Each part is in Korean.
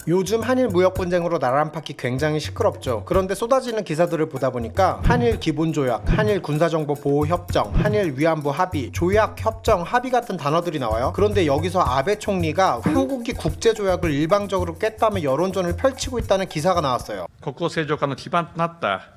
요즘 한일 무역 분쟁으로 나라 안팎이 굉장히 시끄럽죠. 그런데 쏟아지는 기사들을 보다 보니까 한일 기본조약, 한일 군사정보 보호 협정, 한일 위안부 합의, 조약, 협정, 합의 같은 단어들이 나와요. 그런데 여기서 아베 총리가 한국이 국제조약을 일방적으로 깼다며 여론전을 펼치고 있다는 기사가 나왔어요. 国交正常化の基盤となった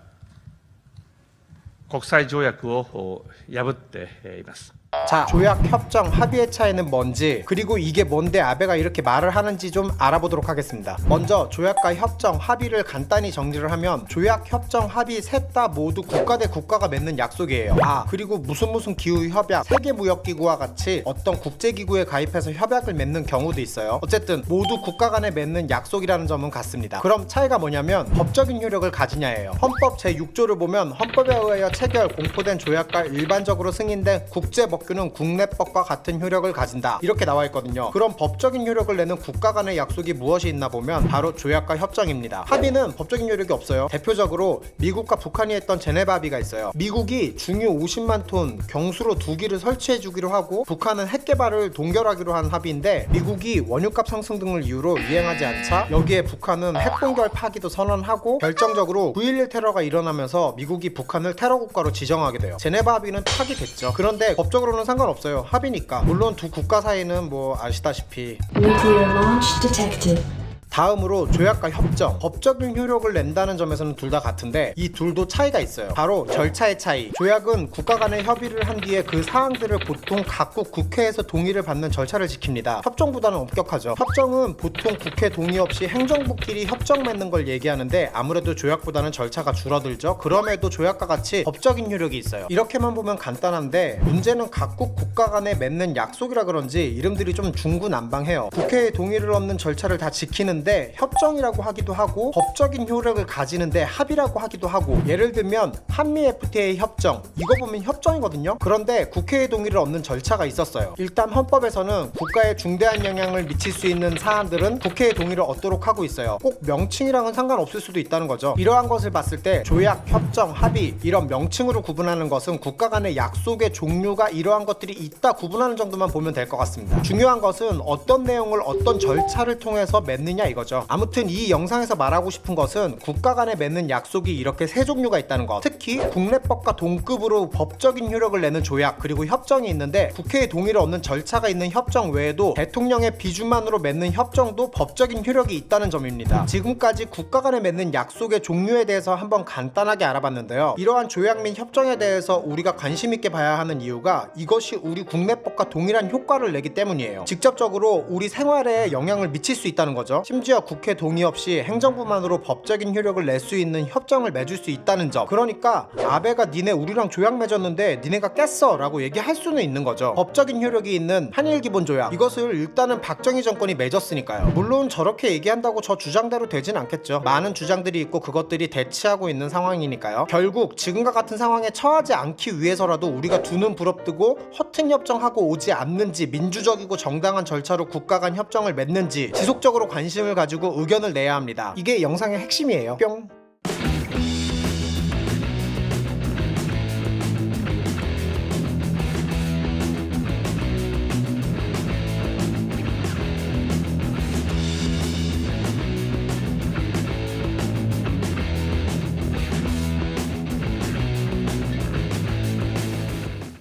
国際条約を破っています。 자, 조약, 협정, 합의의 차이는 뭔지, 그리고 이게 뭔데 아베가 이렇게 말을 하는지 좀 알아보도록 하겠습니다. 먼저 조약과 협정, 합의를 간단히 정리를 하면 조약, 협정, 합의 셋 다 모두 국가 대 국가가 맺는 약속이에요. 그리고 무슨 기후협약, 세계무역기구와 같이 어떤 국제기구에 가입해서 협약을 맺는 경우도 있어요. 어쨌든 모두 국가 간에 맺는 약속이라는 점은 같습니다. 그럼 차이가 뭐냐면 법적인 효력을 가지냐예요. 헌법 제6조를 보면 헌법에 의하여 체결, 공포된 조약과 일반적으로 승인된 국제법규는 국내법과 같은 효력을 가진다, 이렇게 나와 있거든요. 그럼 법적인 효력을 내는 국가 간의 약속이 무엇이 있나 보면 바로 조약과 협정입니다. 합의는 법적인 효력이 없어요. 대표적으로 미국과 북한이 했던 제네바 합의가 있어요. 미국이 중유 50만 톤 경수로 2기를 설치해 주기로 하고 북한은 핵 개발을 동결하기로 한 합의인데, 미국이 원유값 상승 등을 이유로 이행하지 않자 여기에 북한은 핵 동결 파기도 선언하고 결정적으로 9.11 테러가 일어나면서 미국이 북한을 테러 국가로 지정하게 돼요. 제네바 합의는 파기됐죠. 그런데 법적으로는 상관없어요. 합의니까. 물론 두 국가 사이는 뭐 아시다시피. Nuclear launch detected. 다음으로 조약과 협정, 법적인 효력을 낸다는 점에서는 둘 다 같은데 이 둘도 차이가 있어요. 바로 절차의 차이. 조약은 국가 간의 협의를 한 뒤에 그 사항들을 보통 각국 국회에서 동의를 받는 절차를 지킵니다. 협정보다는 엄격하죠. 협정은 보통 국회 동의 없이 행정부끼리 협정 맺는 걸 얘기하는데 아무래도 조약보다는 절차가 줄어들죠. 그럼에도 조약과 같이 법적인 효력이 있어요. 이렇게만 보면 간단한데 문제는 각국 국가 간에 맺는 약속이라 그런지 이름들이 좀 중구난방해요. 국회의 동의를 얻는 절차를 다 지키는데 협정이라고 하기도 하고 법적인 효력을 가지는데 합의라고 하기도 하고, 예를 들면 한미 FTA 협정, 이거 보면 협정이거든요. 그런데 국회의 동의를 얻는 절차가 있었어요. 일단 헌법에서는 국가에 중대한 영향을 미칠 수 있는 사안들은 국회의 동의를 얻도록 하고 있어요. 꼭 명칭이랑은 상관없을 수도 있다는 거죠. 이러한 것을 봤을 때 조약, 협정, 합의 이런 명칭으로 구분하는 것은 국가 간의 약속의 종류가 이러한 것들이 있다 구분하는 정도만 보면 될 것 같습니다. 중요한 것은 어떤 내용을 어떤 절차를 통해서 맺느냐 이거죠. 아무튼 이 영상에서 말하고 싶은 것은 국가 간에 맺는 약속이 이렇게 세 종류가 있다는 것. 특히 국내법과 동급으로 법적인 효력을 내는 조약 그리고 협정이 있는데, 국회의 동의를 얻는 절차가 있는 협정 외에도 대통령의 비준만으로 맺는 협정도 법적인 효력이 있다는 점입니다. 지금까지 국가 간에 맺는 약속의 종류에 대해서 한번 간단하게 알아봤는데요. 이러한 조약 및 협정에 대해서 우리가 관심 있게 봐야 하는 이유가 이것이 우리 국내법과 동일한 효과를 내기 때문이에요. 직접적으로 우리 생활에 영향을 미칠 수 있다는 거죠. 심지어 국회 동의 없이 행정부만으로 법적인 효력을 낼 수 있는 협정을 맺을 수 있다는 점. 그러니까 아베가 니네 우리랑 조약 맺었는데 니네가 깼어 라고 얘기할 수는 있는 거죠. 법적인 효력이 있는 한일 기본조약, 이것을 일단은 박정희 정권이 맺었으니까요. 물론 저렇게 얘기한다고 저 주장대로 되진 않겠죠. 많은 주장들이 있고 그것들이 대치하고 있는 상황이니까요. 결국 지금과 같은 상황에 처하지 않기 위해서라도 우리가 두 눈 부릅뜨고 허튼 협정하고 오지 않는지, 민주적이고 정당한 절차로 국가 간 협정을 맺는지 지속적으로 관심을 가지고 의견을 내야 합니다. 이게 영상의 핵심이에요. 뿅.